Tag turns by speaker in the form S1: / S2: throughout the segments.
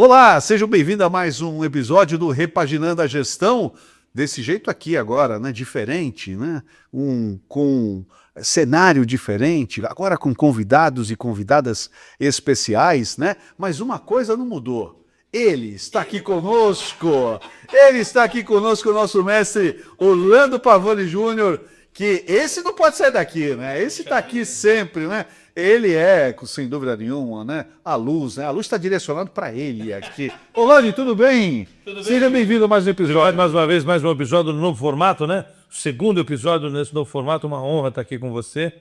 S1: Olá, sejam bem-vindos a mais um episódio do Repaginando a Gestão, desse jeito aqui agora, né? Diferente, né? Com cenário diferente, agora com convidados e convidadas especiais, né? Mas uma coisa não mudou. Ele está aqui conosco, o nosso mestre Orlando Pavone Júnior, que esse não pode sair daqui, né? Esse está aqui sempre, né? Ele é, sem dúvida nenhuma, né? A luz, né? A luz está direcionada para ele aqui. Orlando, tudo bem?
S2: Tudo bem?
S1: Seja bem-vindo a mais um episódio.
S2: Mais uma vez, mais um episódio no novo formato, né? Segundo episódio nesse novo formato, uma honra estar aqui com você.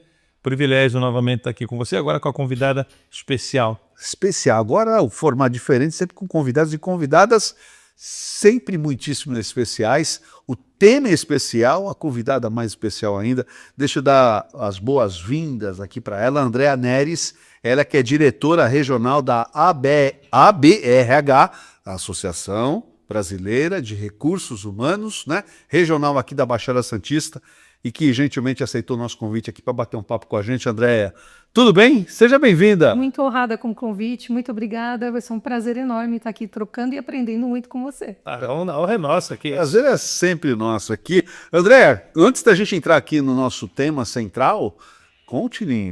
S2: Privilégio novamente estar aqui com você, agora com a convidada especial.
S1: Especial. Agora o formato diferente, sempre com convidados e convidadas, sempre muitíssimo especiais. O tema é especial, a convidada mais especial ainda. Deixa eu dar as boas-vindas aqui para ela, Andréa Neres, ela que é diretora regional da ABRH, a Associação Brasileira de Recursos Humanos, né? Regional aqui da Baixada Santista, e que gentilmente aceitou o nosso convite aqui para bater um papo com a gente. Andréa, tudo bem? Seja bem-vinda.
S3: Muito honrada com o convite, muito obrigada. Vai ser um prazer enorme estar aqui trocando e aprendendo muito com você.
S2: A honra é nossa aqui.
S1: Prazer é sempre nosso aqui. Andréa, antes da gente entrar aqui no nosso tema central,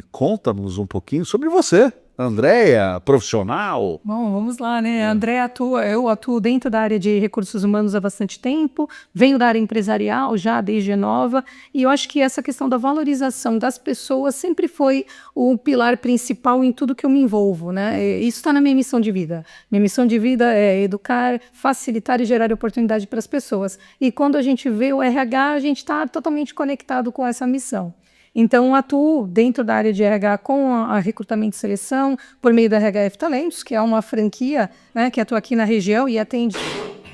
S1: conta-nos um pouquinho sobre você. Andréa, profissional.
S3: Bom, vamos lá, né? A Andréa eu atuo dentro da área de recursos humanos há bastante tempo, venho da área empresarial já desde nova, e eu acho que essa questão da valorização das pessoas sempre foi o pilar principal em tudo que eu me envolvo, né? Isso está na minha missão de vida. Minha missão de vida é educar, facilitar e gerar oportunidade para as pessoas. E quando a gente vê o RH, a gente está totalmente conectado com essa missão. Então, atuo dentro da área de RH com a recrutamento e seleção, por meio da RHF Talentos, que é uma franquia, né, que atua aqui na região e atende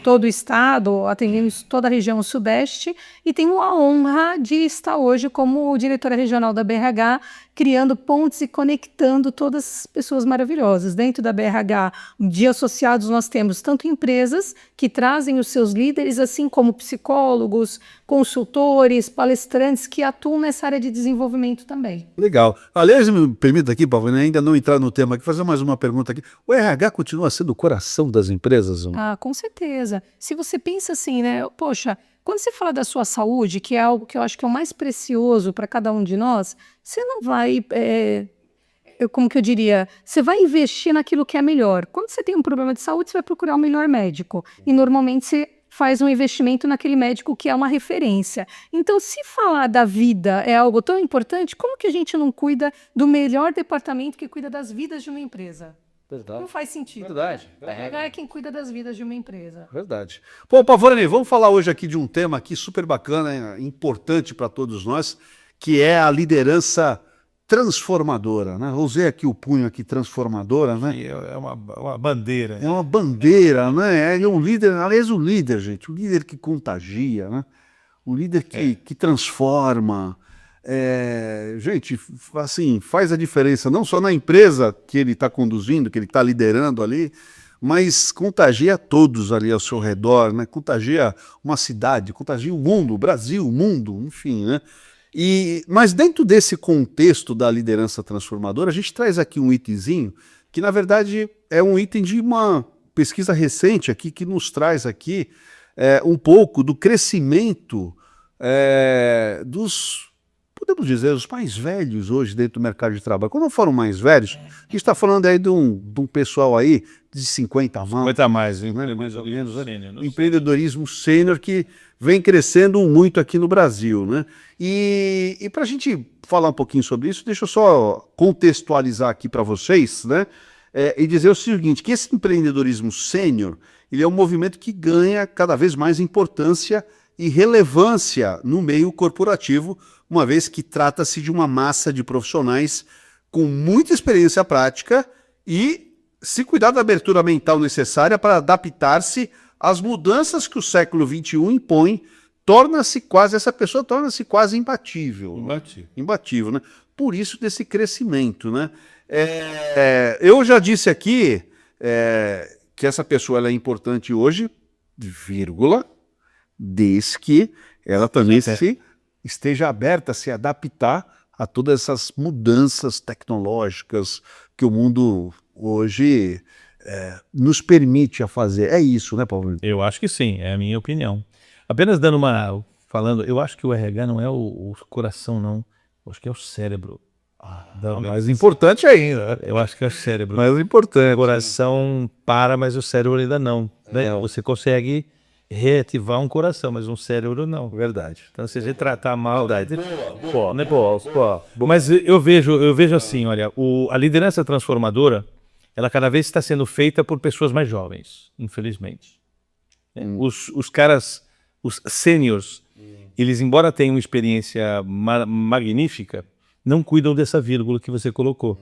S3: todo o estado, atendemos toda a região sudeste, e tenho a honra de estar hoje como diretora regional da BRH, criando pontes e conectando todas as pessoas maravilhosas. Dentro da BRH, de associados, nós temos tanto empresas que trazem os seus líderes, assim como psicólogos, consultores, palestrantes que atuam nessa área de desenvolvimento também.
S1: Legal. Aliás, me permita aqui, Pavone, ainda não entrar no tema aqui, fazer mais uma pergunta aqui. O RH continua sendo o coração das empresas?
S3: Ah, com certeza. Se você pensa assim, né? Poxa, quando você fala da sua saúde, que é algo que eu acho que é o mais precioso para cada um de nós, você não vai, como que eu diria, você vai investir naquilo que é melhor. Quando você tem um problema de saúde, você vai procurar o melhor médico. E normalmente você faz um investimento naquele médico que é uma referência. Então, se falar da vida é algo tão importante, como que a gente não cuida do melhor departamento que cuida das vidas de uma empresa?
S1: Verdade.
S3: Não faz sentido.
S1: Verdade.
S3: O RH é quem cuida das vidas de uma empresa.
S1: Verdade. Pô, Pavone, vamos falar hoje aqui de um tema aqui super bacana, importante para todos nós, que é a liderança transformadora, né? Usei aqui o punho aqui, transformadora, né?
S2: É uma bandeira.
S1: É uma bandeira, né? É um líder, aliás, o líder, gente, o líder que contagia, né? O líder que transforma. Gente, assim, faz a diferença não só na empresa que ele está conduzindo, que ele está liderando ali, mas contagia todos ali ao seu redor, né? Contagia uma cidade, contagia o mundo, o Brasil, o mundo, enfim, né? Mas dentro desse contexto da liderança transformadora, a gente traz aqui um itemzinho que, na verdade, é um item de uma pesquisa recente aqui que nos traz aqui um pouco do crescimento podemos dizer, os mais velhos hoje dentro do mercado de trabalho. Quando foram mais velhos, a gente está falando aí de um pessoal aí de 50 a mais.
S2: 50 a mais,
S1: né? Mais ou menos,
S2: sênior.
S1: Empreendedorismo sênior que vem crescendo muito aqui no Brasil, né? E para a gente falar um pouquinho sobre isso, deixa eu só contextualizar aqui para vocês, né? E dizer o seguinte, que esse empreendedorismo sênior, ele é um movimento que ganha cada vez mais importância e relevância no meio corporativo, uma vez que trata-se de uma massa de profissionais com muita experiência prática e se cuidar da abertura mental necessária para adaptar-se às mudanças que o século XXI impõe, essa pessoa torna-se quase imbatível. Imbatível, né? Por isso desse crescimento, né? Eu já disse aqui que essa pessoa ela é importante hoje, vírgula, desde que ela também esteja aberta a se adaptar a todas essas mudanças tecnológicas que o mundo hoje nos permite a fazer. É isso, né, Paulo?
S2: Eu acho que sim, é a minha opinião. Apenas dando falando, eu acho que o RH não é o coração, não. Eu acho que é o cérebro.
S4: Mais importante ainda.
S2: Eu acho que é o cérebro.
S4: Mais importante.
S2: O coração para, mas o cérebro ainda não. Né? Você consegue reativar um coração, mas um cérebro não.
S4: Verdade.
S2: Então, se a gente tratar mal... Mas eu vejo assim, olha, a liderança transformadora, ela cada vez está sendo feita por pessoas mais jovens, infelizmente. Os caras, os sêniors, eles, embora tenham uma experiência magnífica, não cuidam dessa vírgula que você colocou.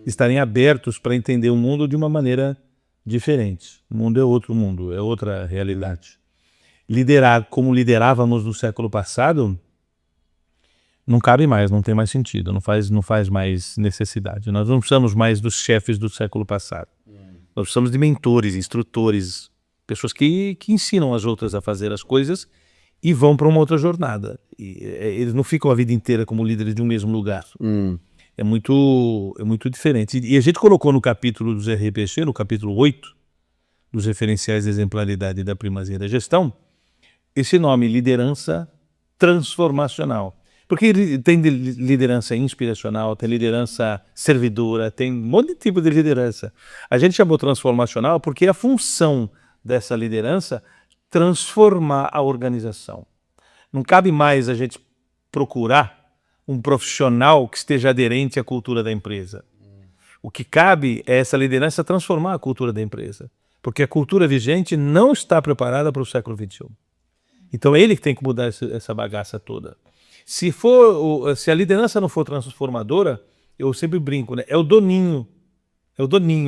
S2: Estarem abertos para entender o mundo de uma maneira diferente. O mundo é outro mundo, é outra realidade. Liderar como liderávamos no século passado não cabe mais, não tem mais sentido, não faz mais necessidade. Nós não precisamos mais dos chefes do século passado. Nós precisamos de mentores, instrutores, pessoas que ensinam as outras a fazer as coisas e vão para uma outra jornada. Eles não ficam a vida inteira como líderes de um mesmo lugar. É muito diferente. E a gente colocou no capítulo dos RPC, no capítulo 8, dos referenciais de exemplaridade e da primazia da gestão, esse nome, liderança transformacional. Porque tem liderança inspiracional, tem liderança servidora, tem um monte de tipo de liderança. A gente chamou transformacional porque a função dessa liderança transformar a organização. Não cabe mais a gente procurar um profissional que esteja aderente à cultura da empresa. O que cabe é essa liderança transformar a cultura da empresa, porque a cultura vigente não está preparada para o século XXI. Então é ele que tem que mudar essa bagaça toda. Se a liderança não for transformadora, eu sempre brinco, né? É o doninho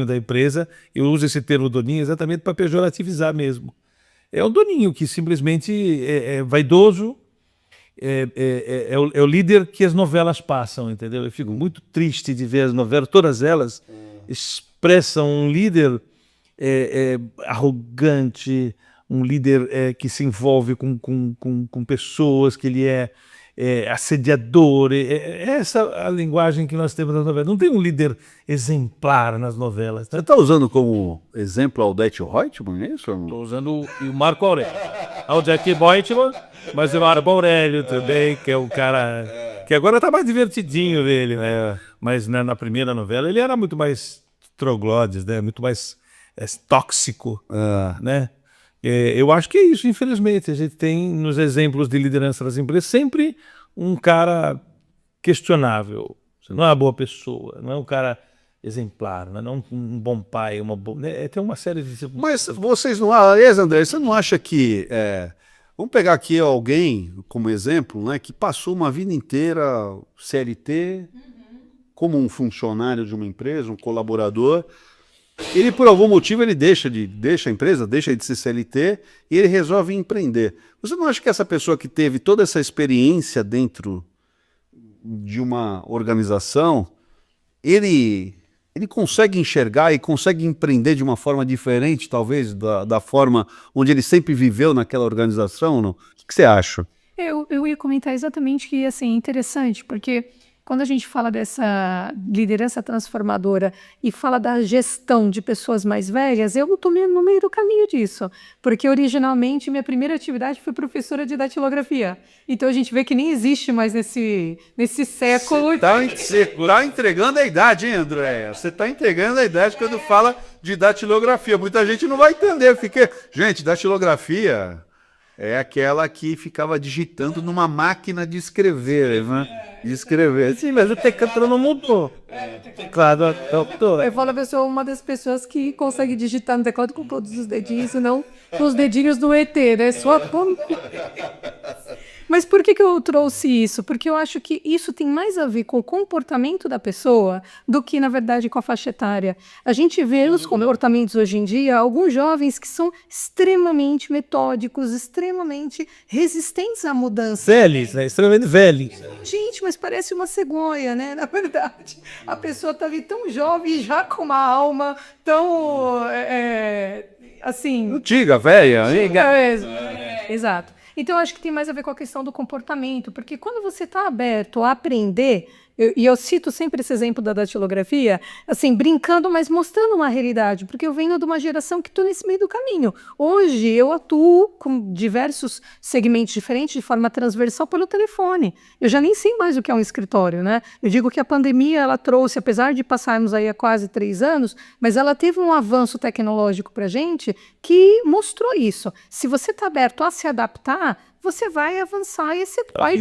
S2: da empresa. Eu uso esse termo doninho exatamente para pejorativizar mesmo. É o doninho que simplesmente é vaidoso, é o líder que as novelas passam, entendeu? Eu fico muito triste de ver as novelas, todas elas expressam um líder arrogante, um líder que se envolve com pessoas, que ele é assediador. Essa é a linguagem que nós temos nas novelas. Não tem um líder exemplar nas novelas.
S1: Você está usando como exemplo a Odete Roitman, é isso?
S2: Estou usando o Marco Aurélio. A Odete Roitman, mas o Marco Aurélio também, que é o cara que agora está mais divertidinho dele, né? Mas na primeira novela ele era muito mais troglodias, né? Muito mais tóxico, né? Eu acho que é isso, infelizmente. A gente tem nos exemplos de liderança das empresas sempre um cara questionável. Você não é uma boa pessoa, não é um cara exemplar, não é um bom pai, tem uma série de...
S1: Mas vocês não... André, você não acha que... vamos pegar aqui alguém como exemplo, né, que passou uma vida inteira CLT, como um funcionário de uma empresa, um colaborador. Ele, por algum motivo, ele deixa a empresa, deixa de ser CLT e ele resolve empreender. Você não acha que essa pessoa que teve toda essa experiência dentro de uma organização, ele consegue enxergar e consegue empreender de uma forma diferente, talvez, da forma onde ele sempre viveu naquela organização? Não? O que você acha?
S3: Eu ia comentar exatamente que, assim, interessante, porque quando a gente fala dessa liderança transformadora e fala da gestão de pessoas mais velhas, eu estou no meio do caminho disso, porque originalmente minha primeira atividade foi professora de datilografia. Então a gente vê que nem existe mais nesse século.
S1: Você está entregando a idade, hein, Andréia? Você está entregando a idade quando fala de datilografia. Muita gente não vai entender. Gente, datilografia é aquela que ficava digitando numa máquina de escrever, né? De escrever.
S2: Sim, mas o teclado não mudou. Claro,
S3: Eu falo, eu sou uma das pessoas que consegue digitar no teclado com todos os dedinhos, e não com os dedinhos do ET, né? Só Mas por que eu trouxe isso? Porque eu acho que isso tem mais a ver com o comportamento da pessoa do que, na verdade, com a faixa etária. A gente vê nos comportamentos hoje em dia alguns jovens que são extremamente metódicos, extremamente resistentes à mudança.
S2: velhos, né? Extremamente velhos.
S3: Gente, mas parece uma cegonha, né? Na verdade, a pessoa está ali tão jovem e já com uma alma tão, assim...
S1: Antiga, velha.
S3: Exato. Então, eu acho que tem mais a ver com a questão do comportamento, porque quando você está aberto a aprender, e eu cito sempre esse exemplo da datilografia, assim, brincando, mas mostrando uma realidade, porque eu venho de uma geração que estou nesse meio do caminho. Hoje, eu atuo com diversos segmentos diferentes, de forma transversal, pelo telefone. Eu já nem sei mais o que é um escritório, né? Eu digo que a pandemia, ela trouxe, apesar de passarmos aí há quase 3 anos, mas ela teve um avanço tecnológico para a gente que mostrou isso. Se você está aberto a se adaptar, você vai avançar e você vai...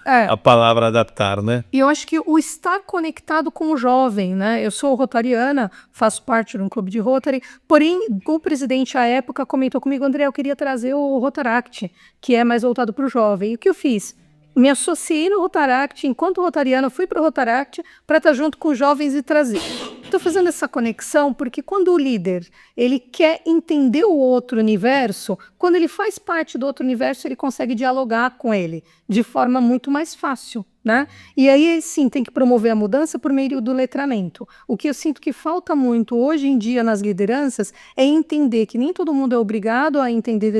S2: A palavra adaptar, né?
S3: E eu acho que o estar conectado com o jovem, né? Eu sou rotariana, faço parte de um clube de Rotary, porém, o presidente à época comentou comigo, André, eu queria trazer o Rotaract, que é mais voltado para o jovem. E o que eu fiz? Me associei no Rotaract, enquanto rotariana, fui para o Rotaract para estar junto com os jovens e trazer. Estou fazendo essa conexão porque quando o líder ele quer entender o outro universo, quando ele faz parte do outro universo, ele consegue dialogar com ele de forma muito mais fácil, né? E aí, sim, tem que promover a mudança por meio do letramento. O que eu sinto que falta muito hoje em dia nas lideranças é entender que nem todo mundo é obrigado a entender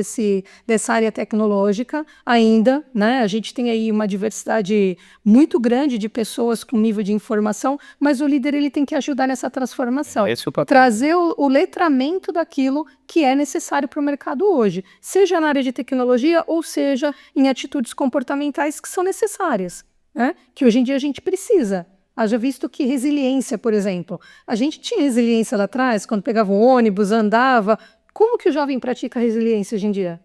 S3: dessa área tecnológica ainda, né? A gente tem aí uma diversidade muito grande de pessoas com nível de informação, mas o líder ele tem que ajudar nessa transformação. Trazer o letramento daquilo que é necessário para o mercado hoje, seja na área de tecnologia ou seja em atitudes comportamentais que são necessárias, né? Que hoje em dia a gente precisa. Haja visto que resiliência, por exemplo, a gente tinha resiliência lá atrás, quando pegava um ônibus, andava. Como que o jovem pratica resiliência hoje em dia?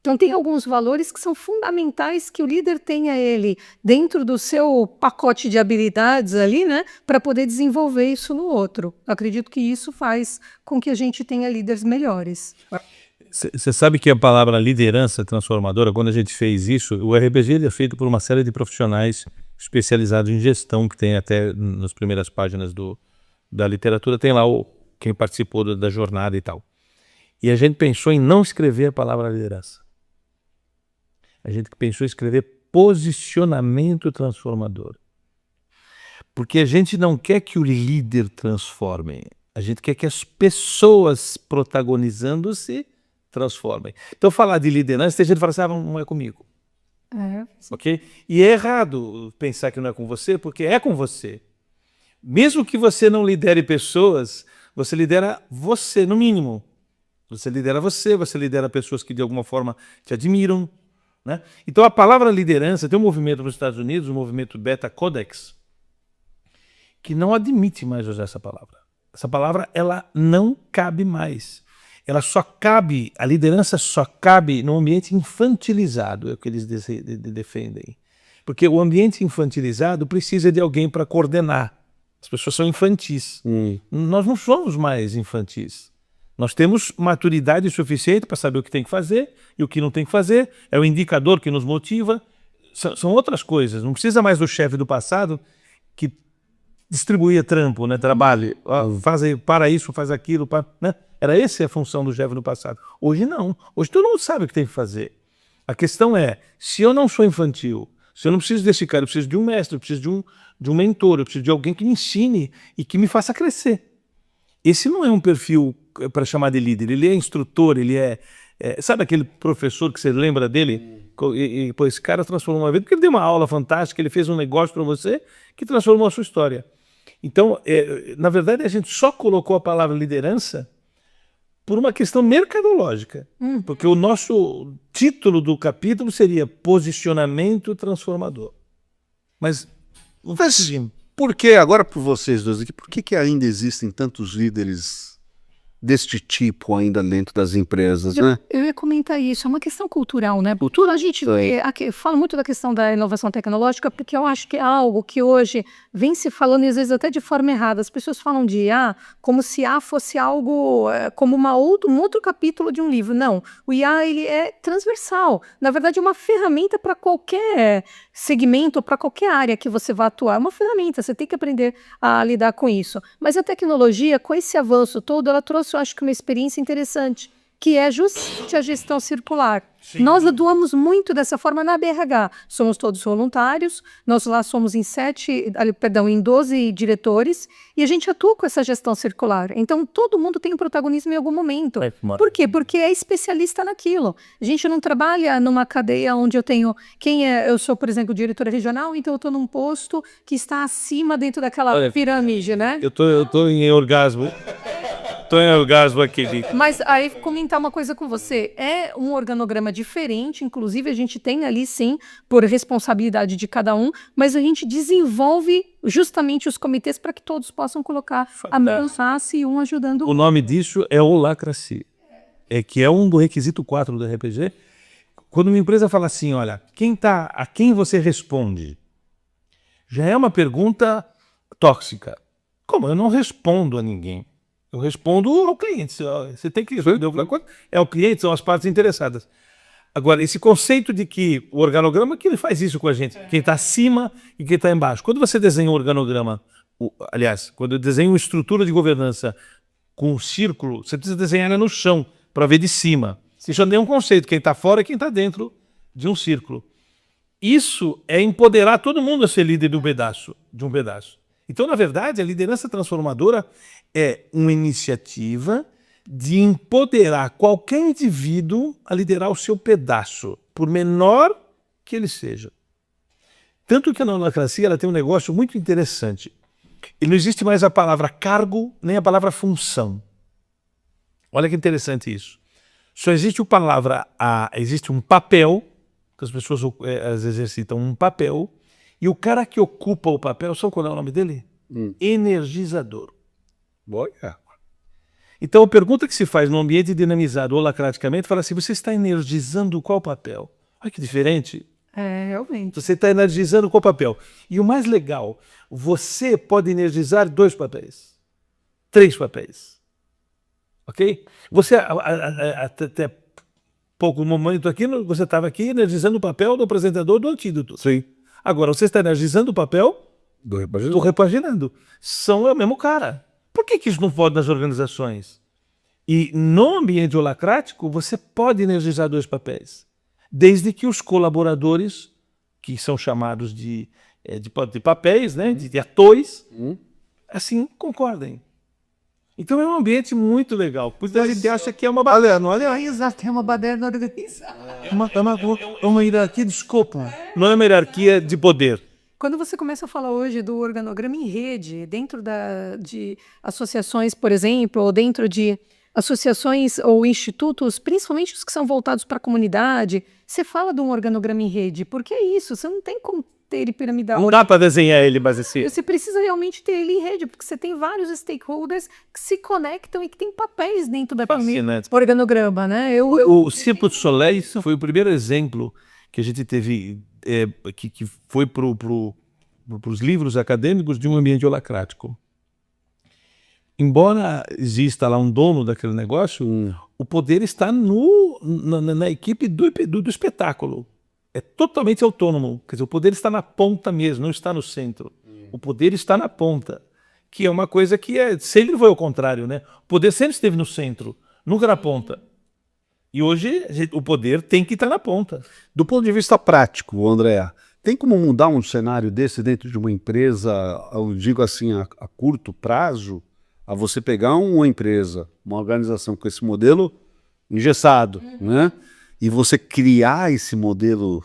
S3: Então tem alguns valores que são fundamentais que o líder tenha ele dentro do seu pacote de habilidades ali, né, para poder desenvolver isso no outro. Acredito que isso faz com que a gente tenha líderes melhores.
S2: Você sabe que a palavra liderança transformadora, quando a gente fez isso, o RPG ele é feito por uma série de profissionais especializados em gestão, que tem até nas primeiras páginas da literatura, tem lá quem participou da jornada e tal. E a gente pensou em não escrever a palavra liderança. A gente pensou em escrever posicionamento transformador. Porque a gente não quer que o líder transforme, a gente quer que as pessoas protagonizando-se transformem. Então, falar de liderança, tem gente que fala assim, não é comigo. Ok? E é errado pensar que não é com você, porque é com você. Mesmo que você não lidere pessoas, você lidera você, no mínimo. Você lidera pessoas que de alguma forma te admiram, né? Então a palavra liderança, tem um movimento nos Estados Unidos, o movimento Beta Codex, que não admite mais usar essa palavra. Essa palavra ela não cabe mais. A liderança só cabe no ambiente infantilizado, é o que eles defendem. Porque o ambiente infantilizado precisa de alguém para coordenar. As pessoas são infantis. Nós não somos mais infantis. Nós temos maturidade suficiente para saber o que tem que fazer e o que não tem que fazer. É o indicador que nos motiva. São outras coisas. Não precisa mais do chefe do passado que distribuía trampo, né? Trabalho. Para isso, faz aquilo. Né? Era essa a função do chefe do passado. Hoje não. Hoje todo mundo sabe o que tem que fazer. A questão é, se eu não sou infantil, se eu não preciso desse cara, eu preciso de um mestre, eu preciso de um mentor, eu preciso de alguém que me ensine e que me faça crescer. Esse não é um perfil para chamar de líder, ele é instrutor, ele sabe aquele professor que você lembra dele? Pô, esse cara transformou uma vida, porque ele deu uma aula fantástica, ele fez um negócio para você que transformou a sua história. Então, na verdade, a gente só colocou a palavra liderança por uma questão mercadológica, porque o nosso título do capítulo seria Posicionamento Transformador. Mas
S1: por que, agora por vocês dois aqui, por que ainda existem tantos líderes deste tipo ainda dentro das empresas, né?
S3: Eu ia comentar isso, é uma questão cultural, né? Cultura, a gente fala muito da questão da inovação tecnológica, porque eu acho que é algo que hoje vem se falando, e às vezes até de forma errada. As pessoas falam de IA como se IA fosse algo, como um outro capítulo de um livro. Não, o IA ele é transversal. Na verdade, é uma ferramenta para qualquer segmento, para qualquer área que você vá atuar. É uma ferramenta, você tem que aprender a lidar com isso. Mas a tecnologia, com esse avanço todo, ela trouxe, eu acho que uma experiência interessante, que é justamente a gestão circular. Nós atuamos muito dessa forma na BRH. Somos todos voluntários, nós lá somos em 12 diretores, e a gente atua com essa gestão circular. Então, todo mundo tem um protagonismo em algum momento. Por quê? Porque é especialista naquilo. A gente não trabalha numa cadeia onde eu tenho... Eu sou, por exemplo, diretora regional, então eu estou num posto que está acima dentro daquela pirâmide, né?
S2: Eu tô em orgasmo. Tô em orgasmo aqui, Vitor.
S3: Mas aí, comentar uma coisa com você, é um organograma diferente, inclusive a gente tem ali, sim, por responsabilidade de cada um, mas a gente desenvolve justamente os comitês para que todos possam colocar a mão face e um ajudando o
S2: O
S3: outro.
S2: nome disso é holacracia, que é um do requisito 4 do RPG. Quando uma empresa fala assim, olha, a quem você responde? Já é uma pergunta tóxica. Como? Eu não respondo a ninguém. Eu respondo ao cliente. Você tem que responder. É o cliente, são as partes interessadas. Agora, esse conceito de que o organograma, que ele faz isso com a gente, quem está acima e quem está embaixo. Quando você desenha um organograma, aliás, quando eu desenho uma estrutura de governança com um círculo, você precisa desenhar ela no chão para ver de cima. Isso já tem um conceito, quem está fora e quem está dentro de um círculo. Isso é empoderar todo mundo a ser líder de um pedaço. Então, na verdade, a liderança transformadora é uma iniciativa de empoderar qualquer indivíduo a liderar o seu pedaço, por menor que ele seja. Tanto que a holacracia ela tem um negócio muito interessante. E não existe mais a palavra cargo, nem a palavra função. Olha que interessante isso. Só existe existe um papel, que as pessoas exercitam um papel, e o cara que ocupa o papel, sabe qual é o nome dele? Energizador.
S1: Olha.
S2: Então a pergunta que se faz no ambiente dinamizado holacraticamente, fala assim, você está energizando qual papel? Olha que diferente.
S3: É, realmente.
S2: Você está energizando qual papel? E o mais legal, você pode energizar 2 papéis, 3 papéis. Ok? Você, até pouco momento aqui, você estava aqui energizando o papel do apresentador do Antídoto.
S1: Sim.
S2: Agora, você está energizando o papel
S1: Do
S2: do repaginando. São o mesmo cara. Por que isso não pode nas organizações? E no ambiente holacrático, você pode energizar 2 papéis. Desde que os colaboradores, que são chamados de papéis, né, de atores, assim, concordem. Então é um ambiente muito legal. Muita gente acha que é uma baderna. Olha aí, exato, é uma baderna organizada. É uma hierarquia de escopo. Não é uma hierarquia de poder.
S3: Quando você começa a falar hoje do organograma em rede, dentro de associações, por exemplo, ou dentro de associações ou institutos, principalmente os que são voltados para a comunidade, você fala de um organograma em rede, porque é isso, você não tem como ter ele piramidal.
S2: Não dá para desenhar ele, mas assim...
S3: Você precisa realmente ter ele em rede, porque você tem vários stakeholders que se conectam e que têm papéis dentro da
S2: Fascinante.
S3: organograma, né?
S2: O Circo du Soleil foi o primeiro exemplo que a gente teve, que foi para os livros acadêmicos de um ambiente holacrático. Embora exista lá um dono daquele negócio, o poder está na equipe do espetáculo. É totalmente autônomo. Quer dizer, o poder está na ponta mesmo, não está no centro. O poder está na ponta, que é uma coisa que sempre foi ao contrário, né? O poder sempre esteve no centro, nunca na ponta. E hoje o poder tem que estar na ponta.
S1: Do ponto de vista prático, André, tem como mudar um cenário desse dentro de uma empresa, eu digo assim, a curto prazo, a você pegar uma empresa, uma organização com esse modelo engessado, né? E você criar esse modelo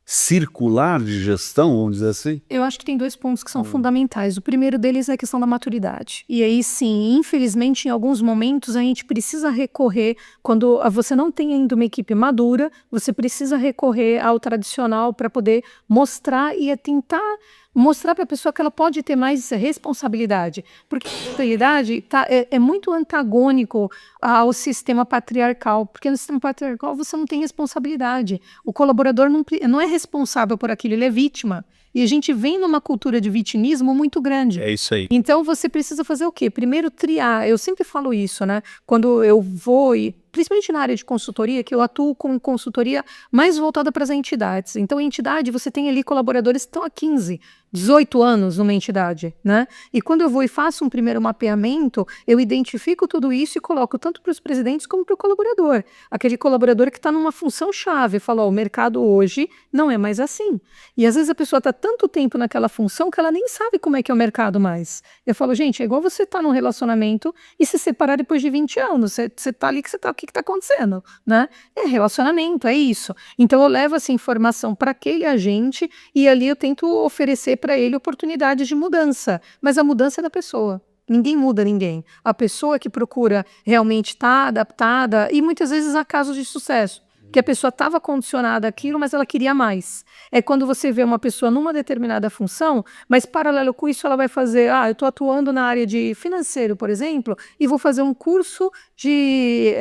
S1: circular de gestão, vamos dizer assim?
S3: Eu acho que tem 2 pontos que são fundamentais. O primeiro deles é a questão da maturidade. E aí, sim, infelizmente, em alguns momentos, a gente precisa recorrer, quando você não tem ainda uma equipe madura, você precisa recorrer ao tradicional para poder mostrar e tentar mostrar para a pessoa que ela pode ter mais responsabilidade. Porque a responsabilidade é muito antagônico ao sistema patriarcal. Porque no sistema patriarcal você não tem responsabilidade. O colaborador não é responsável por aquilo, ele é vítima. E a gente vem numa cultura de vitimismo muito grande.
S2: É isso aí.
S3: Então você precisa fazer o quê? Primeiro triar. Eu sempre falo isso, né? Quando eu vou, principalmente na área de consultoria, que eu atuo com consultoria mais voltada para as entidades. Então, a entidade, você tem ali colaboradores que estão há 15, 18 anos numa entidade, né? E quando eu vou e faço um primeiro mapeamento, eu identifico tudo isso e coloco tanto para os presidentes como para o colaborador. Aquele colaborador que está numa função chave, falou, o mercado hoje não é mais assim. E às vezes a pessoa está tanto tempo naquela função que ela nem sabe como é que é o mercado mais. Eu falo, gente, é igual você estar num relacionamento e se separar depois de 20 anos. Você está ali, o que está acontecendo, né? É relacionamento, é isso. Então eu levo essa informação para aquele agente e ali eu tento oferecer para ele oportunidades de mudança, mas a mudança é da pessoa. Ninguém muda ninguém. A pessoa que procura realmente estar adaptada, e muitas vezes há casos de sucesso, que a pessoa estava condicionada àquilo, mas ela queria mais. É quando você vê uma pessoa numa determinada função, mas paralelo com isso ela vai fazer, eu estou atuando na área de financeiro, por exemplo, e vou fazer um curso de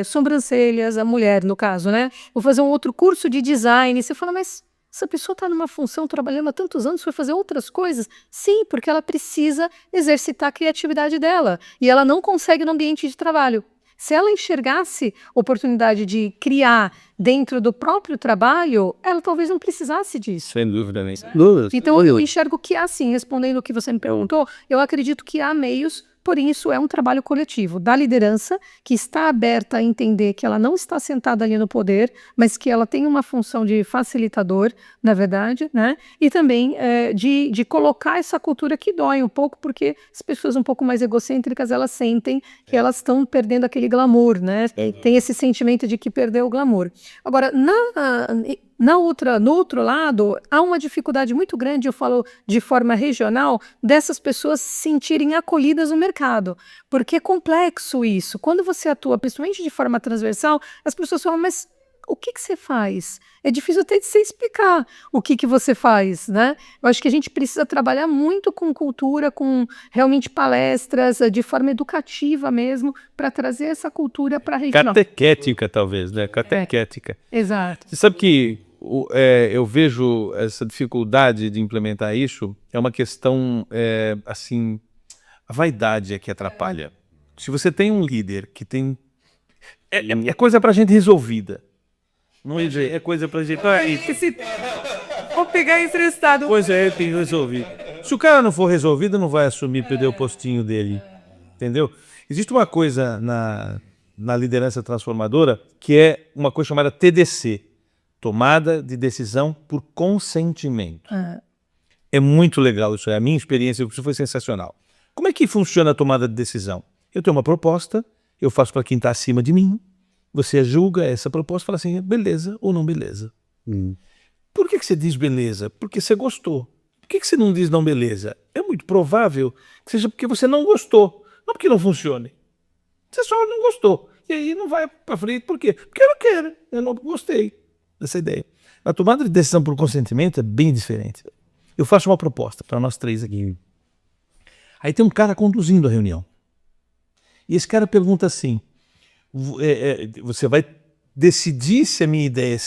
S3: sobrancelhas, a mulher no caso, né? Vou fazer um outro curso de design. Você fala, mas essa pessoa está numa função, trabalhando há tantos anos, foi fazer outras coisas? Sim, porque ela precisa exercitar a criatividade dela. E ela não consegue no ambiente de trabalho. Se ela enxergasse oportunidade de criar dentro do próprio trabalho, ela talvez não precisasse disso.
S2: Sem dúvida nem.
S3: Então, eu enxergo que há sim, respondendo o que você me perguntou, eu acredito que há meios, porém isso é um trabalho coletivo da liderança que está aberta a entender que ela não está sentada ali no poder, mas que ela tem uma função de facilitador, na verdade, né? E também de colocar essa cultura que dói um pouco, porque as pessoas um pouco mais egocêntricas, elas sentem que elas estão perdendo aquele glamour, né? Tem esse sentimento de que perdeu o glamour. Agora, no outro lado, há uma dificuldade muito grande, eu falo de forma regional, dessas pessoas se sentirem acolhidas no mercado, porque é complexo isso. Quando você atua, principalmente de forma transversal, as pessoas falam, mas o que você faz? É difícil até de você explicar o que você faz, né? Eu acho que a gente precisa trabalhar muito com cultura, com realmente palestras, de forma educativa mesmo, para trazer essa cultura para a região.
S2: Catequética, talvez, né? Catequética.
S3: Exato.
S2: Você sabe que eu vejo essa dificuldade de implementar isso, é uma questão, assim, a vaidade é que atrapalha. Se você tem um líder que tem... É coisa pra gente resolvida. Não é coisa pra gente...
S3: Vou pegar estressado.
S2: Pois é, tem resolvido. Se o cara não for resolvido, não vai assumir perder o postinho dele. Entendeu? Existe uma coisa na liderança transformadora que é uma coisa chamada TDC. Tomada de decisão por consentimento. É muito legal isso. A minha experiência isso foi sensacional. Como é que funciona a tomada de decisão? Eu tenho uma proposta, eu faço para quem está acima de mim, você julga essa proposta e fala assim, beleza ou não beleza. Por que você diz beleza? Porque você gostou. Por que você não diz não beleza? É muito provável que seja porque você não gostou, não porque não funcione. Você só não gostou. E aí não vai para frente. Por quê? Porque eu não quero, eu não gostei dessa ideia. A tomada de decisão por consentimento é bem diferente. Eu faço uma proposta para nós três aqui. Aí tem um cara conduzindo a reunião. E esse cara pergunta assim, você vai decidir se a minha ideia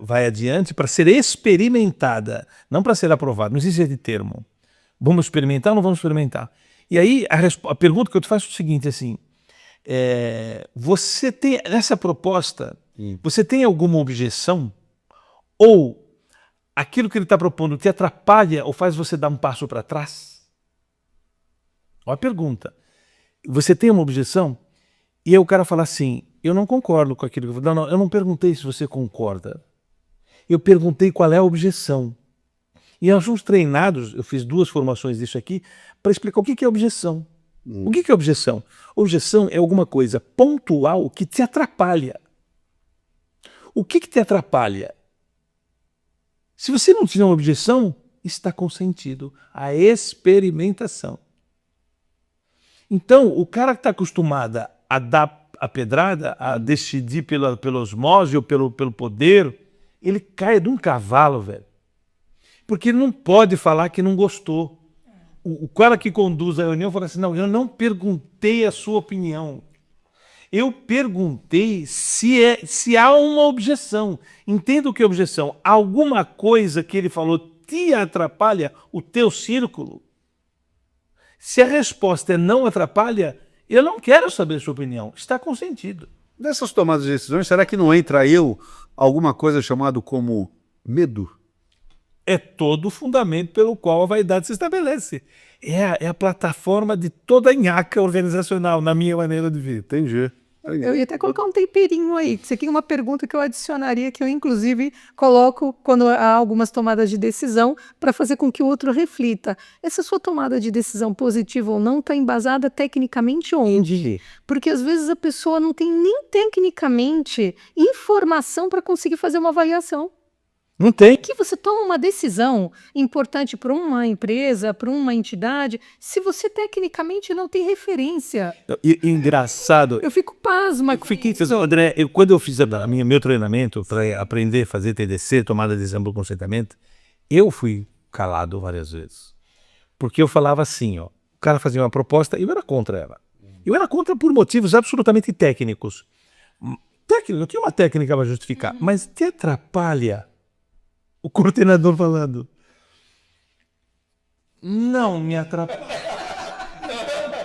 S2: vai adiante para ser experimentada, não para ser aprovada. Não existe esse termo. Vamos experimentar ou não vamos experimentar? E aí a pergunta que eu te faço é o seguinte, assim, você tem, nessa proposta, você tem alguma objeção? Ou aquilo que ele está propondo te atrapalha ou faz você dar um passo para trás? Olha a pergunta. Você tem uma objeção? E aí o cara fala assim, eu não concordo com aquilo que eu falei. Não, eu não perguntei se você concorda. Eu perguntei qual é a objeção. E nós fomos treinados, eu fiz 2 formações disso aqui, para explicar o que é objeção. O que é objeção? Objeção é alguma coisa pontual que te atrapalha. O que te atrapalha? Se você não tiver uma objeção, está consentido a experimentação. Então, o cara que está acostumado a dar a pedrada, a decidir pela osmose ou pelo poder, ele cai de um cavalo, velho. Porque ele não pode falar que não gostou. O cara que conduz a reunião fala assim, não, eu não perguntei a sua opinião. Eu perguntei se há uma objeção. Entenda o que é objeção. Alguma coisa que ele falou te atrapalha o teu círculo? Se a resposta é não atrapalha, eu não quero saber a sua opinião. Está consentido.
S1: Nessas tomadas de decisões, será que não entra alguma coisa chamada como medo?
S2: é todo o fundamento pelo qual a vaidade se estabelece. É a plataforma de toda a nhaca organizacional, na minha maneira de ver.
S1: Entendi.
S3: Eu ia até colocar um temperinho aí. Isso aqui é uma pergunta que eu adicionaria, que eu inclusive coloco quando há algumas tomadas de decisão, para fazer com que o outro reflita. Essa sua tomada de decisão positiva ou não está embasada tecnicamente onde? Porque às vezes a pessoa não tem nem tecnicamente informação para conseguir fazer uma avaliação.
S2: Não tem.
S3: Que você toma uma decisão importante para uma empresa, para uma entidade, se você tecnicamente não tem referência.
S2: Engraçado.
S3: Eu fico pasma.
S2: André, quando eu fiz meu treinamento para aprender a fazer TDC, tomada de decisão por consentimento, eu fui calado várias vezes. Porque eu falava assim, ó, o cara fazia uma proposta e eu era contra ela. Eu era contra por motivos absolutamente técnicos. Eu tinha uma técnica para justificar, mas te atrapalha o coordenador falando. Não me atrapalha.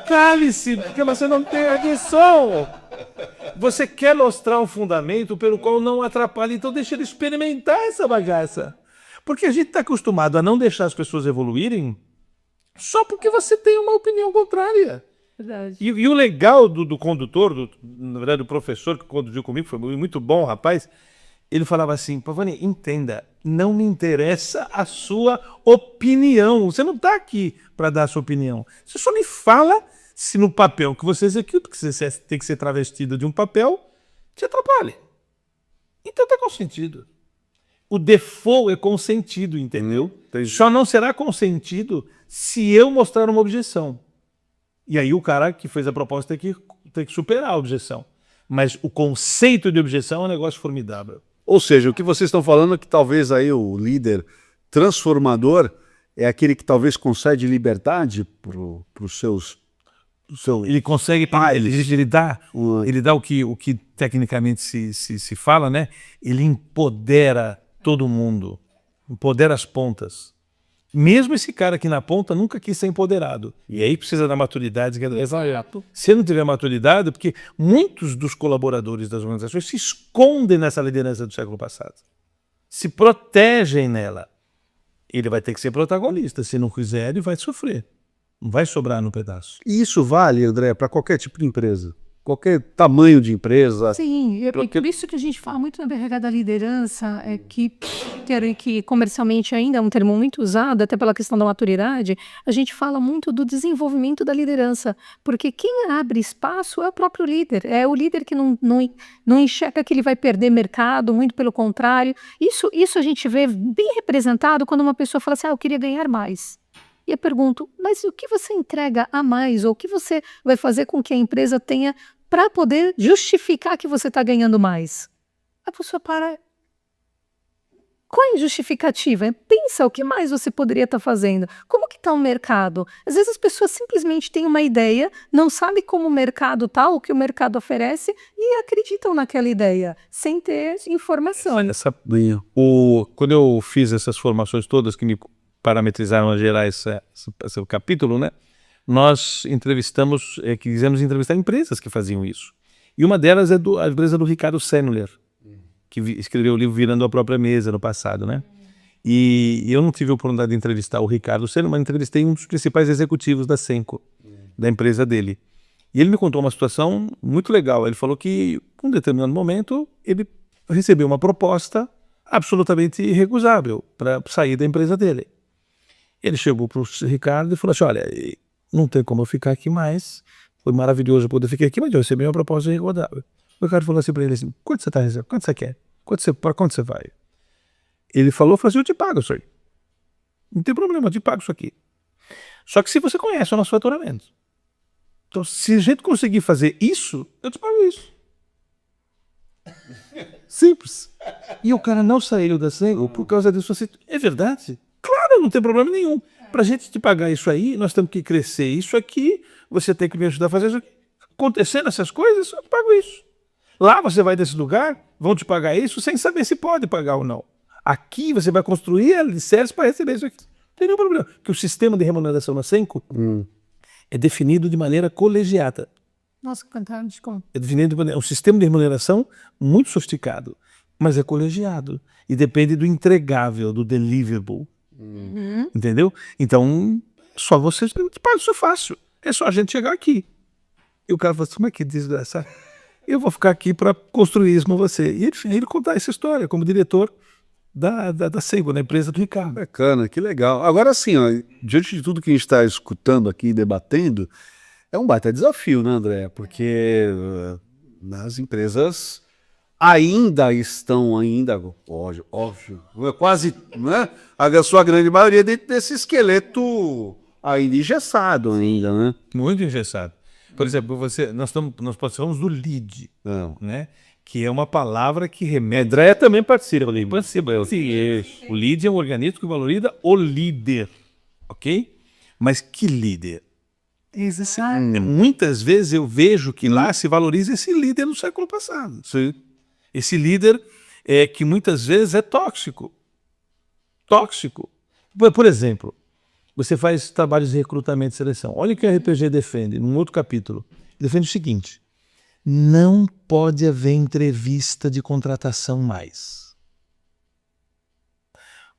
S2: Cale-se, porque você não tem adição. Você quer mostrar um fundamento pelo qual não atrapalha, então deixa ele experimentar essa bagaça. Porque a gente está acostumado a não deixar as pessoas evoluírem só porque você tem uma opinião contrária.
S3: Verdade.
S2: E o legal do condutor, na verdade, do professor que conduziu comigo, foi muito bom, rapaz. Ele falava assim, Pavani, entenda, não me interessa a sua opinião. Você não está aqui para dar a sua opinião. Você só me fala se no papel que você executa, que você tem que ser travestido de um papel, te atrapalha. Então está consentido. O default é consentido, entendeu? Só não será consentido se eu mostrar uma objeção. E aí o cara que fez a proposta tem que superar a objeção. Mas o conceito de objeção é um negócio formidável.
S1: Ou seja, o que vocês estão falando é que talvez aí o líder transformador é aquele que talvez concede liberdade para os seus...
S2: Ele consegue, ele dá o que tecnicamente se fala, né? Ele empodera todo mundo, empodera as pontas. Mesmo esse cara aqui na ponta nunca quis ser empoderado. E aí precisa da maturidade. Exato. Se não tiver maturidade, porque muitos dos colaboradores das organizações se escondem nessa liderança do século passado. Se protegem nela. Ele vai ter que ser protagonista. Se não quiser, ele vai sofrer. Não vai sobrar no pedaço.
S1: E isso vale, André, para qualquer tipo de empresa? Qualquer tamanho de empresa?
S3: Sim, e por isso que a gente fala muito na BRH da liderança, que comercialmente ainda é um termo muito usado, até pela questão da maturidade, a gente fala muito do desenvolvimento da liderança, porque quem abre espaço é o próprio líder, é o líder que não enxerga que ele vai perder mercado, muito pelo contrário. Isso a gente vê bem representado quando uma pessoa fala assim, eu queria ganhar mais. E eu pergunto, mas o que você entrega a mais, ou o que você vai fazer com que a empresa tenha para poder justificar que você está ganhando mais? A pessoa para. Qual é a justificativa? Pensa o que mais você poderia estar fazendo. Como que está o mercado? Às vezes as pessoas simplesmente têm uma ideia, não sabem como o mercado está, o que o mercado oferece, e acreditam naquela ideia, sem ter informação.
S2: Olha, quando eu fiz essas formações todas que me parametrizaram a gerar esse capítulo, né? Nós quisemos entrevistar empresas que faziam isso. E uma delas é a empresa do Ricardo Sennler, que escreveu o livro Virando a Própria Mesa no passado, né? E eu não tive a oportunidade de entrevistar o Ricardo Sennler, mas entrevistei um dos principais executivos da Senco, da empresa dele. E ele me contou uma situação muito legal. Ele falou que, em um determinado momento, ele recebeu uma proposta absolutamente irrecusável para sair da empresa dele. Ele chegou para o Ricardo e falou assim, olha, não tem como eu ficar aqui mais, foi maravilhoso poder ficar aqui, mas eu recebi uma proposta irrecusável. O Ricardo falou assim para ele assim, quanto você está recebendo? Quanto você quer? Para quanto você vai? Ele falou assim, eu te pago isso aí. Não tem problema, eu te pago isso aqui. Só que se você conhece o nosso faturamento. Então, se a gente conseguir fazer isso, eu te pago isso. Simples. E o cara não saiu da Senco por causa disso. É verdade? Claro, não tem problema nenhum. Para a gente te pagar isso aí, nós temos que crescer isso aqui, você tem que me ajudar a fazer isso aqui. Acontecendo essas coisas, eu pago isso. Lá você vai desse lugar, vão te pagar isso sem saber se pode pagar ou não. Aqui você vai construir alicerces para receber isso aqui. Não tem nenhum problema. Porque o sistema de remuneração na Senco é definido de maneira colegiada.
S3: Nossa, cantaram de como?
S2: É definido de maneira, um sistema de remuneração muito sofisticado. mas é colegiado. E depende do entregável, do deliverable. Entendeu? Então, só você faz isso fácil. É só a gente chegar aqui. E o cara fala assim, como é que desgraçado? Eu vou ficar aqui para construir isso com você. E ele contar essa história como diretor da Seibo, na empresa do Ricardo.
S1: Bacana, que legal. Agora sim, ó, diante de tudo que a gente está escutando aqui, debatendo, é um baita desafio, né, André? Porque as empresas ainda estão, óbvio, quase, né? A sua grande maioria dentro desse esqueleto ainda engessado ainda, né?
S2: Muito engessado. Por exemplo, nós participamos do LEAD, né? Que é uma palavra que remete...
S4: André também participa.
S2: O LEAD é um organismo que valoriza o líder, ok? Mas que líder? Muitas vezes eu vejo que lá se valoriza esse líder no século passado.
S1: Sim.
S2: Esse líder que muitas vezes é tóxico. Tóxico. Por exemplo, você faz trabalhos de recrutamento e seleção. Olha o que a RPG defende, num outro capítulo. Defende o seguinte: não pode haver entrevista de contratação mais.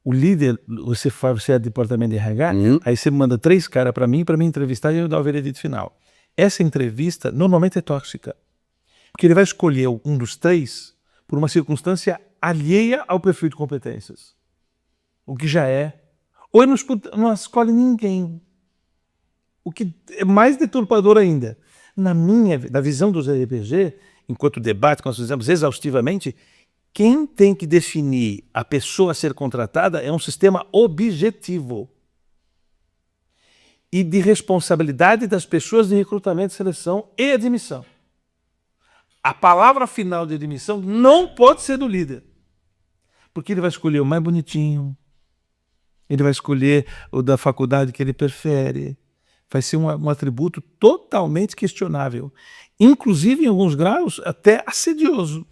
S2: O líder, você é departamento de RH, aí você manda 3 caras para mim entrevistar e eu dar o veredito final. Essa entrevista normalmente é tóxica. Porque ele vai escolher um dos 3 por uma circunstância alheia ao perfil de competências. O que já é. Ou ele não escolhe ninguém. O que é mais deturpador ainda. Na visão dos RPG, enquanto debate que nós fizemos exaustivamente, quem tem que definir a pessoa a ser contratada é um sistema objetivo e de responsabilidade das pessoas de recrutamento, seleção e admissão. A palavra final de admissão não pode ser do líder, porque ele vai escolher o mais bonitinho, ele vai escolher o da faculdade que ele prefere, vai ser um atributo totalmente questionável, inclusive em alguns graus até assedioso.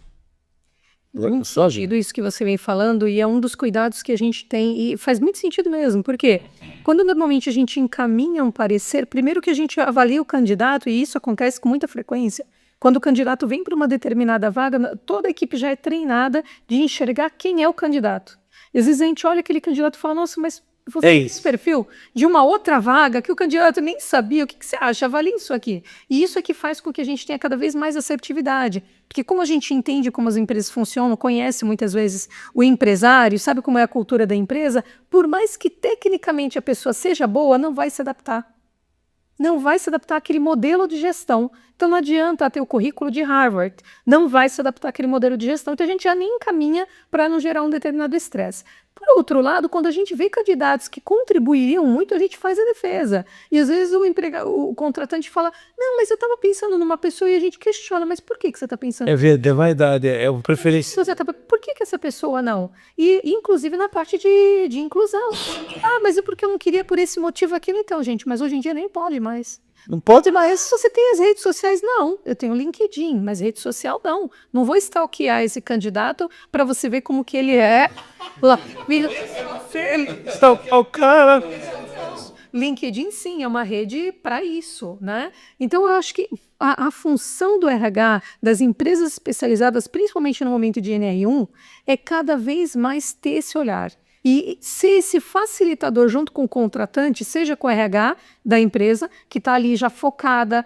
S3: Muito sentido isso que você vem falando, e é um dos cuidados que a gente tem, e faz muito sentido mesmo, porque quando normalmente a gente encaminha um parecer, primeiro que a gente avalia o candidato, e isso acontece com muita frequência, quando o candidato vem para uma determinada vaga, toda a equipe já é treinada de enxergar quem é o candidato. E às vezes a gente olha aquele candidato e fala, nossa, mas você tem esse perfil de uma outra vaga que o candidato nem sabia, o que você acha? Avalie isso aqui. E isso é que faz com que a gente tenha cada vez mais assertividade. Porque como a gente entende como as empresas funcionam, conhece muitas vezes o empresário, sabe como é a cultura da empresa, por mais que tecnicamente a pessoa seja boa, não vai se adaptar. Não vai se adaptar àquele modelo de gestão. Então não adianta ter o currículo de Harvard, não vai se adaptar àquele modelo de gestão. Então a gente já nem encaminha para não gerar um determinado estresse. Por outro lado, quando a gente vê candidatos que contribuiriam muito, a gente faz a defesa. E às vezes o contratante fala, não, mas eu estava pensando numa pessoa, e a gente questiona, mas por que você está pensando?
S2: É vaidade, é o preferência.
S3: Por que essa pessoa não? E inclusive na parte de inclusão. Ah, mas é porque eu não queria por esse motivo aquilo, então, gente, mas hoje em dia nem pode mais. Não pode mais se você tem as redes sociais, não. Eu tenho o LinkedIn, mas rede social não. Não vou stalkear esse candidato para você ver como que ele é.
S2: Stalkear o cara.
S3: LinkedIn, sim, é uma rede para isso, né? Então, eu acho que a função do RH, das empresas especializadas, principalmente no momento de NR1, é cada vez mais ter esse olhar. E ser esse facilitador junto com o contratante, seja com o RH da empresa, que está ali já focada,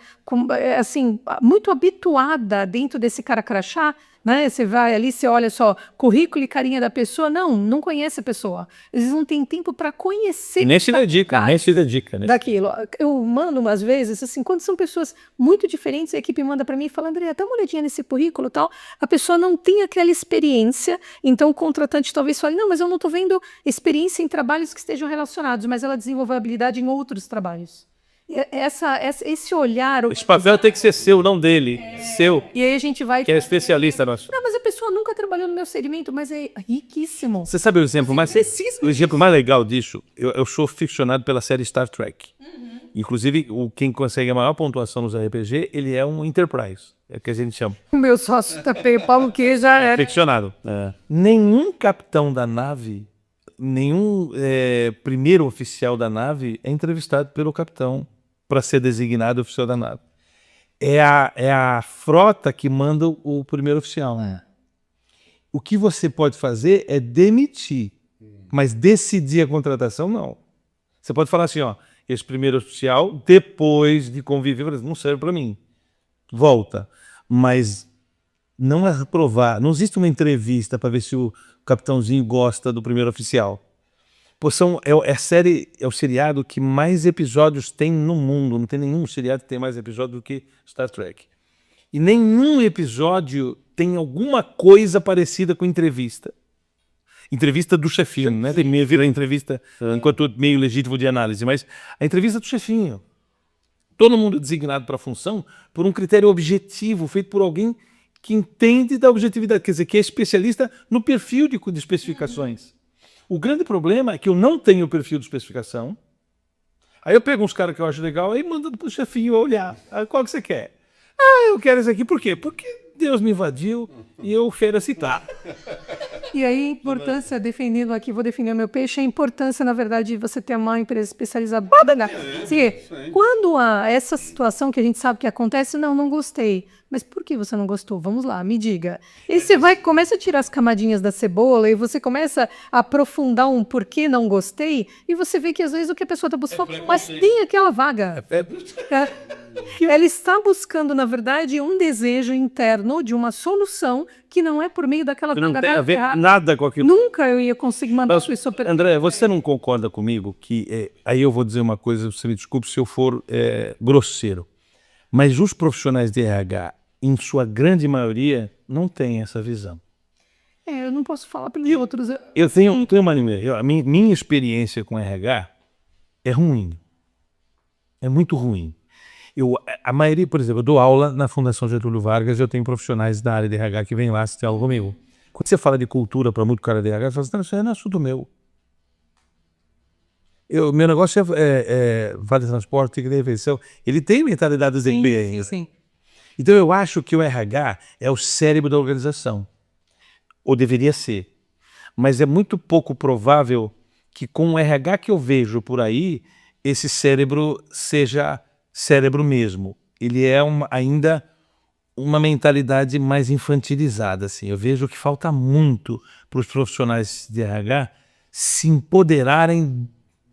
S3: assim, muito habituada dentro desse cara crachá, né? Você vai ali, você olha só currículo e carinha da pessoa, não conhece a pessoa. Eles não têm tempo para conhecer.
S2: Nem se dedica. Né?
S3: Daquilo. Eu mando umas vezes, assim, quando são pessoas muito diferentes, a equipe manda para mim e fala, André, dá uma olhadinha nesse currículo e tal. A pessoa não tem aquela experiência, então o contratante talvez fale, não, mas eu não estou vendo experiência em trabalhos que estejam relacionados, mas ela desenvolveu habilidade em outros trabalhos. Esse olhar...
S2: Esse papel tem que ser seu, não dele. Seu.
S3: E aí a gente vai...
S2: Que é especialista nosso.
S3: Não, mas a pessoa nunca trabalhou no meu segmento, mas é riquíssimo.
S2: Você sabe o exemplo mais legal disso? Eu sou ficcionado pela série Star Trek. Inclusive, quem consegue a maior pontuação nos RPG, ele é um Enterprise. É o que a gente chama.
S3: O meu sócio tapei o Paulo que já era...
S2: Ficcionado. Nenhum capitão da nave, nenhum primeiro oficial da nave é entrevistado pelo capitão para ser designado oficial da nave. É a frota que manda o primeiro oficial. o que você pode fazer é demitir, mas decidir a contratação, não. Você pode falar assim, ó, esse primeiro oficial, depois de conviver, não serve para mim. Volta. Mas não aprovar, não existe uma entrevista para ver se o capitãozinho gosta do primeiro oficial. Pô, é o seriado que mais episódios tem no mundo. Não tem nenhum seriado que tem mais episódios do que Star Trek. E nenhum episódio tem alguma coisa parecida com entrevista. Entrevista do chefinho, né? Tem meio vira entrevista enquanto meio legítimo de análise, mas a entrevista do chefinho. Todo mundo é designado para a função por um critério objetivo, feito por alguém que entende da objetividade, quer dizer, que é especialista no perfil de especificações. O grande problema é que eu não tenho o perfil de especificação. Aí eu pego uns caras que eu acho legal e mando para o chefinho olhar. Qual que você quer? Eu quero esse aqui. Por quê? Porque Deus me invadiu e eu quero citar.
S3: E aí, a importância, defendendo aqui, vou defender o meu peixe, a importância, na verdade, de você ter uma empresa especializada. Quando há essa situação que a gente sabe que acontece, não gostei. Mas por que você não gostou? Vamos lá, me diga. E você começa a tirar as camadinhas da cebola e você começa a aprofundar um porquê não gostei e você vê que às vezes o que a pessoa está buscando, mas tem aquela vaga. Ela está buscando, na verdade, um desejo interno de uma solução que não é por meio daquela vaga.
S2: Não tem a ver nada com aquilo.
S3: Nunca eu ia conseguir mandar isso operar.
S2: André, você não concorda comigo que... aí eu vou dizer uma coisa, você me desculpe se eu for grosseiro. Mas os profissionais de RH, em sua grande maioria, não têm essa visão.
S3: Eu não posso falar pelos outros.
S2: Eu tenho uma a minha experiência com RH é ruim. É muito ruim. A maioria, por exemplo, eu dou aula na Fundação Getúlio Vargas, eu tenho profissionais da área de RH que vêm lá assistir aula comigo. Quando você fala de cultura para muito cara de RH, você fala assim, não, isso aí não é assunto meu. Meu negócio é vale transporte, ticket de refeição. Ele tem mentalidade do desempenho.
S3: Sim.
S2: Então eu acho que o RH é o cérebro da organização. Ou deveria ser. Mas é muito pouco provável que com o RH que eu vejo por aí, esse cérebro seja cérebro mesmo. Ele é ainda uma mentalidade mais infantilizada. Assim. Eu vejo que falta muito para os profissionais de RH se empoderarem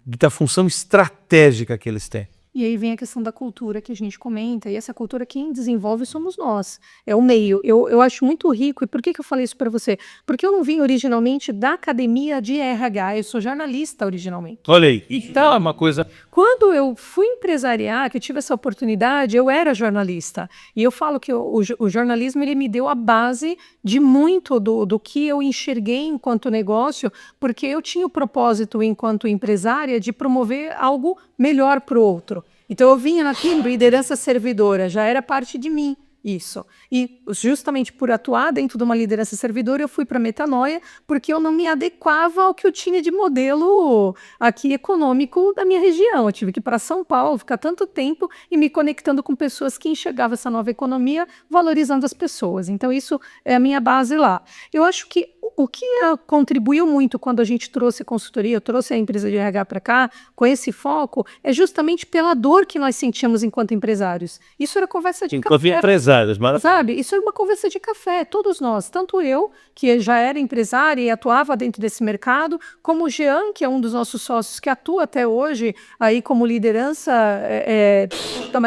S2: da função estratégica que eles têm.
S3: E aí vem a questão da cultura que a gente comenta, e essa cultura quem desenvolve somos nós, é o meio. Eu acho muito rico, e por que eu falei isso para você? Porque eu não vim originalmente da academia de RH, eu sou jornalista originalmente.
S2: Olha aí, então é uma coisa...
S3: Quando eu fui empresariar, que eu tive essa oportunidade, eu era jornalista. E eu falo que o jornalismo ele me deu a base de muito do que eu enxerguei enquanto negócio, porque eu tinha o propósito, enquanto empresária, de promover algo melhor para o outro. Então eu vinha naquilo, liderança servidora, já era parte de mim isso. E justamente por atuar dentro de uma liderança servidora, eu fui para a Metanoia, porque eu não me adequava ao que eu tinha de modelo aqui econômico da minha região. Eu tive que ir para São Paulo, ficar tanto tempo e me conectando com pessoas que enxergavam essa nova economia, valorizando as pessoas. Então isso é a minha base lá. Eu acho que o que contribuiu muito quando a gente trouxe a consultoria, eu trouxe a empresa de RH para cá, com esse foco, é justamente pela dor que nós sentíamos enquanto empresários. Isso era conversa de café.
S2: Empresários, mas...
S3: Sabe? Isso era uma conversa de café, todos nós. Tanto eu, que já era empresária e atuava dentro desse mercado, como o Jean, que é um dos nossos sócios, que atua até hoje aí como liderança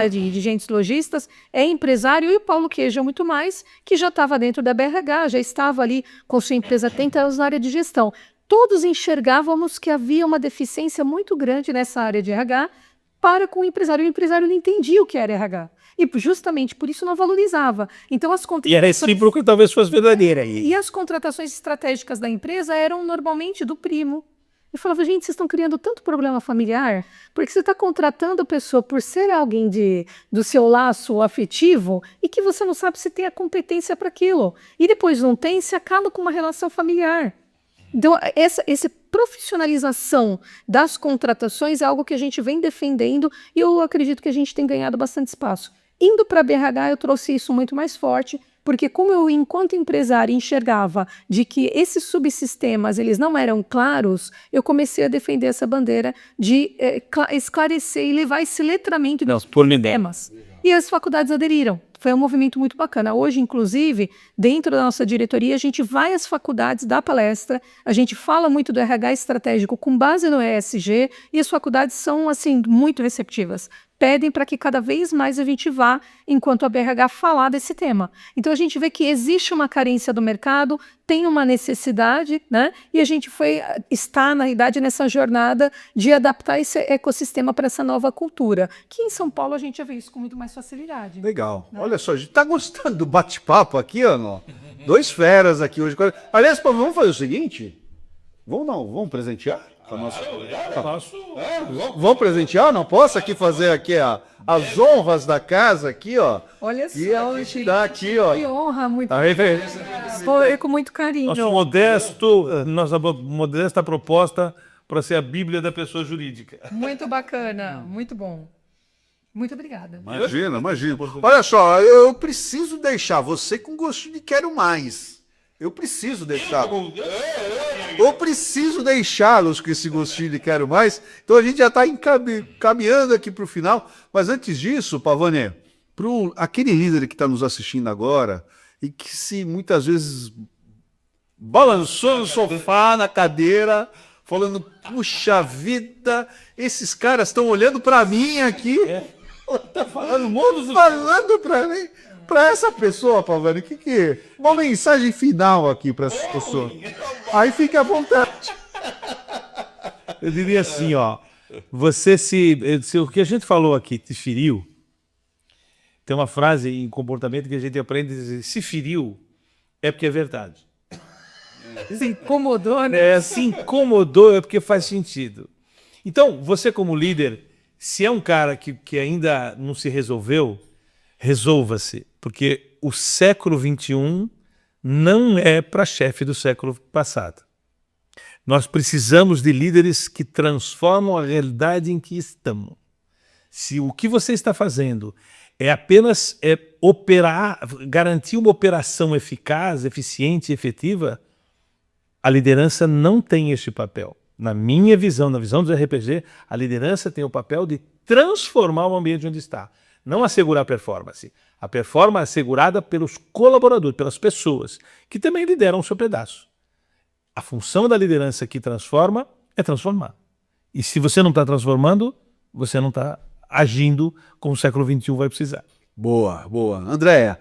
S3: de agentes lojistas, é empresário, e o Paulo Queijo, muito mais, que já estava dentro da BRH, já estava ali com sua empresa há 30 anos na área de gestão. Todos enxergávamos que havia uma deficiência muito grande nessa área de RH para com o empresário. O empresário não entendia o que era RH. E justamente por isso não valorizava. Então, as contratações...
S2: E era recíproco, talvez fosse verdadeira.
S3: E as contratações estratégicas da empresa eram normalmente do primo. Eu falava, gente, vocês estão criando tanto problema familiar, porque você está contratando a pessoa por ser alguém do seu laço afetivo e que você não sabe se tem a competência para aquilo. E depois não tem, se acaba com uma relação familiar. Então, essa profissionalização das contratações é algo que a gente vem defendendo e eu acredito que a gente tem ganhado bastante espaço. Indo para a BRH, eu trouxe isso muito mais forte, porque como eu, enquanto empresária, enxergava de que esses subsistemas eles não eram claros, eu comecei a defender essa bandeira de esclarecer e levar esse letramento dos sistemas. E as faculdades aderiram. Foi um movimento muito bacana. Hoje, inclusive, dentro da nossa diretoria, a gente vai às faculdades, dá palestra, a gente fala muito do RH estratégico com base no ESG e as faculdades são, assim, muito receptivas. Pedem para que cada vez mais a gente vá, enquanto a BRH, falar desse tema. Então, a gente vê que existe uma carência do mercado, tem uma necessidade, né? E a gente está, na realidade, nessa jornada de adaptar esse ecossistema para essa nova cultura. Que em São Paulo a gente já vê isso com muito mais facilidade.
S1: Legal. Olha só, a gente tá gostando do bate-papo aqui, Ana. Dois feras aqui hoje. Aliás, vamos fazer o seguinte? Vamos presentear? Vamos presentear? Não posso aqui fazer aqui as honras da casa aqui, ó.
S3: Olha só,
S1: e a gente dá aqui, ó.
S3: que honra, muito.
S2: A referência.
S3: Foi com muito carinho.
S2: Nossa modesta proposta para ser a Bíblia da pessoa jurídica.
S3: Muito bacana, muito bom. Muito obrigada.
S1: Imagina. Olha só, eu preciso deixar você com gostinho de quero mais. Eu preciso deixá-los com esse gostinho de quero mais. Então a gente já está caminhando aqui para o final. Mas antes disso, Pavani, para aquele líder que está nos assistindo agora e que se muitas vezes balançou no sofá, na cadeira, falando, puxa vida, esses caras estão olhando para mim aqui. Tá falando para mim. Para essa pessoa, Pavani, uma mensagem final aqui para essa pessoa. Aí fica à vontade.
S2: Eu diria assim, ó, se o que a gente falou aqui te feriu, tem uma frase em comportamento que a gente aprende a dizer, se feriu, é porque é verdade.
S3: Se incomodou, né?
S2: Se incomodou é porque faz sentido. Então, você como líder, se é um cara que ainda não se resolveu, resolva-se, porque o século XXI não é para chefe do século passado. Nós precisamos de líderes que transformam a realidade em que estamos. Se o que você está fazendo é apenas garantir uma operação eficaz, eficiente e efetiva, a liderança não tem este papel. Na minha visão, na visão dos RPG, a liderança tem o papel de transformar o ambiente onde está. Não assegurar a performance. A performance é assegurada pelos colaboradores, pelas pessoas, que também lideram o seu pedaço. A função da liderança que transforma é transformar. E se você não está transformando, você não está agindo como o século XXI vai precisar.
S1: Boa. Andréia,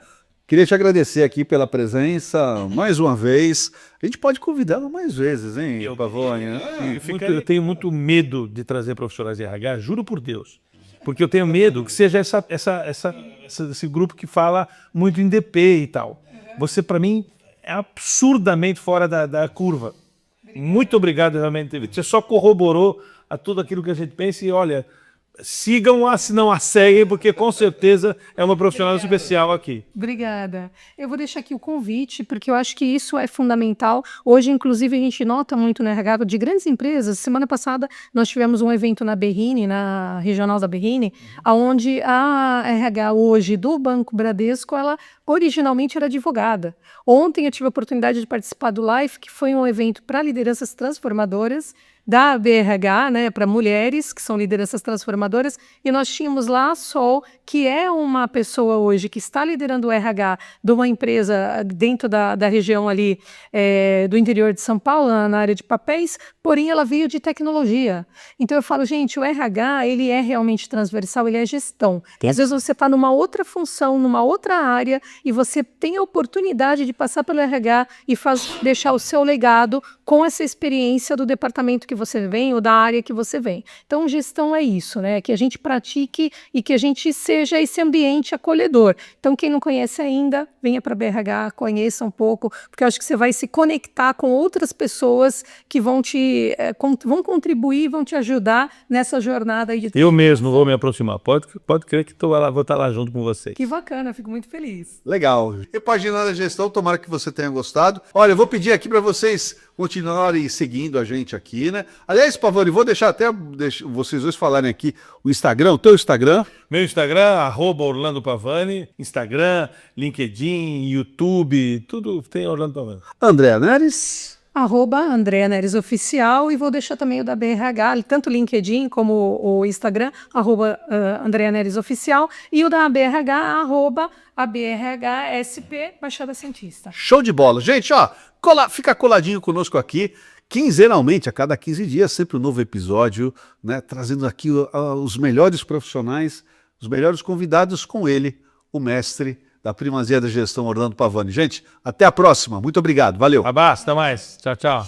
S1: queria te agradecer aqui pela presença mais uma vez. A gente pode convidá-la mais vezes, hein, Pavani?
S2: Eu tenho muito medo de trazer profissionais de RH, juro por Deus. Porque eu tenho medo que seja esse grupo que fala muito em DP e tal. Você, para mim, é absurdamente fora da curva. Muito obrigado, realmente, David. Você só corroborou a tudo aquilo que a gente pensa e, olha, sigam-a se não a seguem, porque com certeza é uma profissional especial aqui.
S3: Obrigada. Eu vou deixar aqui o convite, porque eu acho que isso é fundamental. Hoje, inclusive, a gente nota muito no RH de grandes empresas. Semana passada, nós tivemos um evento na Berrini, na regional da Berrini, onde a RH hoje do Banco Bradesco, ela originalmente era advogada. Ontem eu tive a oportunidade de participar do LIFE, que foi um evento para lideranças transformadoras, da BRH, né, para mulheres que são lideranças transformadoras, e nós tínhamos lá a Sol, que é uma pessoa hoje que está liderando o RH de uma empresa dentro da região ali do interior de São Paulo, na área de papéis, porém ela veio de tecnologia. Então eu falo, gente, o RH, ele é realmente transversal, ele é gestão. Às vezes você está numa outra função, numa outra área, e você tem a oportunidade de passar pelo RH e deixar o seu legado com essa experiência do departamento que você vem ou da área que você vem. Então, gestão é isso, né? Que a gente pratique e que a gente seja esse ambiente acolhedor. Então, quem não conhece ainda, venha para a BRH, conheça um pouco, porque eu acho que você vai se conectar com outras pessoas que vão vão contribuir, vão te ajudar nessa jornada aí de...
S2: Eu mesmo vou me aproximar. Pode crer que vou estar lá junto com você.
S3: Que bacana, fico muito feliz.
S1: Legal. Repaginando a gestão, tomara que você tenha gostado. Olha, eu vou pedir aqui para vocês continuarem seguindo a gente aqui, né? Aliás, Pavani, vou deixar até vocês dois falarem aqui o Instagram, o teu Instagram.
S2: Meu Instagram, @Orlando Pavani, Instagram, LinkedIn, YouTube, tudo tem Orlando Pavani.
S1: André Neres.
S3: @Andrea Neres Oficial, e vou deixar também o da BRH, tanto o LinkedIn como o Instagram, @Andrea Neres Oficial, e o da BRH, @ABRHSP Baixada Santista.
S1: Show de bola. Gente, ó, fica coladinho conosco aqui, quinzenalmente, a cada 15 dias, sempre um novo episódio, né, trazendo aqui os melhores profissionais, os melhores convidados com ele, o mestre da Primazia da Gestão, Orlando Pavani. Gente, até a próxima. Muito obrigado. Valeu.
S2: Abraço, até mais. Tchau, tchau.